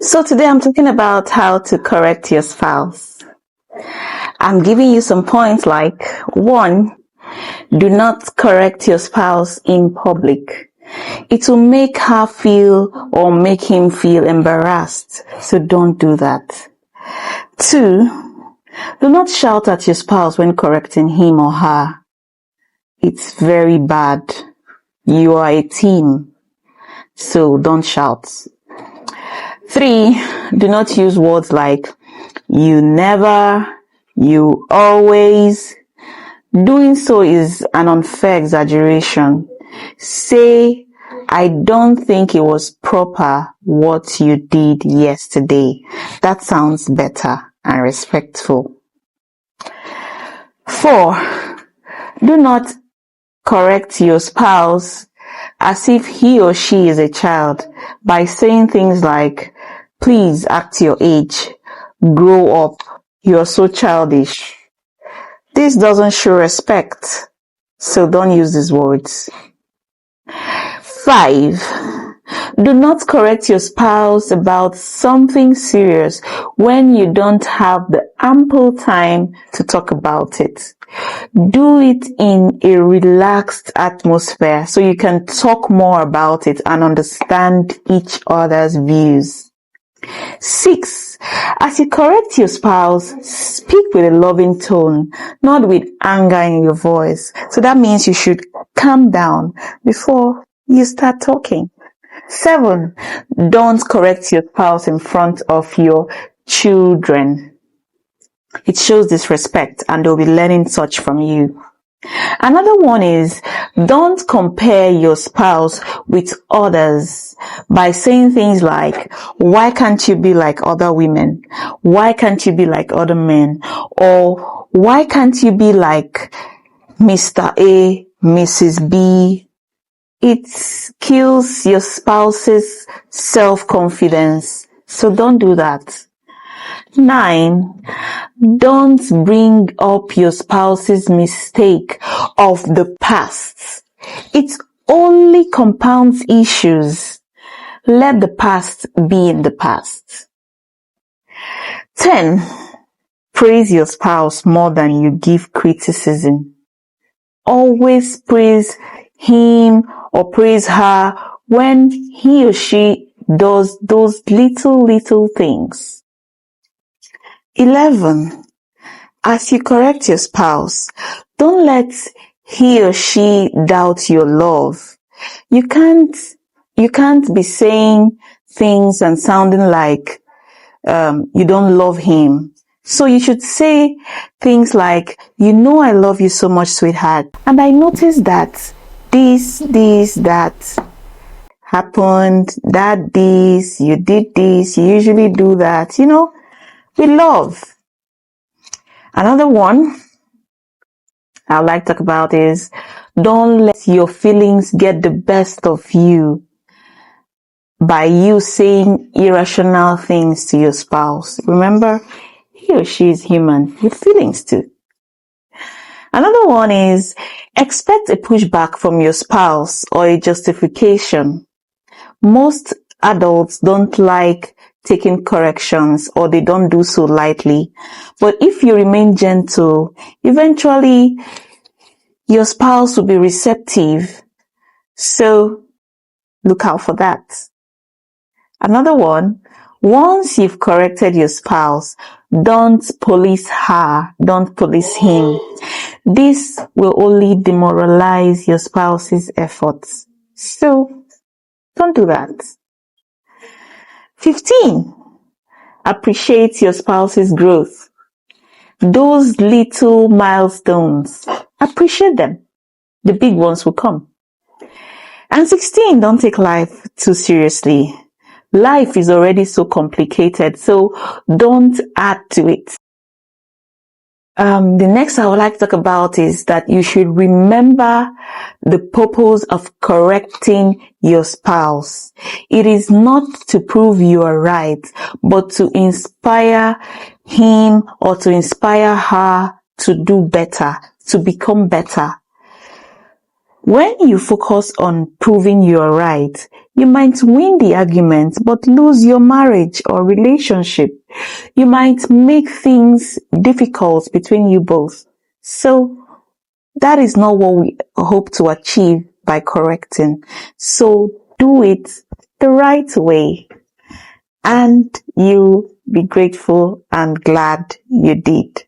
So today I'm talking about how to correct your spouse. I'm giving you some points like 1, do not correct your spouse in public. It will make her feel or make him feel embarrassed. So don't do that. 2, do not shout at your spouse when correcting him or her. It's very bad. You are a team. So don't shout. 3, do not use words like you never, you always. Doing so is an unfair exaggeration. Say, I don't think it was proper what you did yesterday. That sounds better and respectful. 4, do not correct your spouse as if he or she is a child by saying things like, please act your age, grow up, you're so childish. This doesn't show respect, so don't use these words. 5, do not correct your spouse about something serious when you don't have the ample time to talk about it. Do it in a relaxed atmosphere so you can talk more about it and understand each other's views. 6, as you correct your spouse, speak with a loving tone, not with anger in your voice. So that means you should calm down before you start talking. 7, don't correct your spouse in front of your children. It shows disrespect and they'll be learning such from you. Another one is, don't compare your spouse with others by saying things like, why can't you be like other women? Why can't you be like other men? Or why can't you be like Mr. A, Mrs. B? It kills your spouse's self-confidence. So don't do that. 9, don't bring up your spouse's mistake of the past. It only compounds issues. Let the past be in the past. 10, praise your spouse more than you give criticism. Always praise him or praise her when he or she does those little things. 11, as you correct your spouse, don't let he or she doubt your love. You can't be saying things and sounding like you don't love him. So you should say things like, you know I love you so much, sweetheart. And I noticed that that happened, that this, you did this, you usually do that, with love. Another one I'd like to talk about is, don't let your feelings get the best of you by you saying irrational things to your spouse. Remember, he or she is human with feelings too. Another one is, expect a pushback from your spouse or a justification. Most adults don't like taking corrections, or they don't do so lightly. But if you remain gentle, eventually your spouse will be receptive. So look out for that. Another one, once you've corrected your spouse, don't police her, don't police him. This will only demoralize your spouse's efforts. So don't do that. 15, appreciate your spouse's growth. Those little milestones, appreciate them. The big ones will come. And 16, don't take life too seriously. Life is already so complicated, so don't add to it. The next I would like to talk about is that you should remember the purpose of correcting your spouse. It is not to prove you are right, but to inspire him or to inspire her to do better, to become better. When you focus on proving you are right, You might win the argument but lose your marriage or relationship. You might make things difficult between you both. So that is not what we hope to achieve by correcting. So do it the right way and you'll be grateful and glad you did.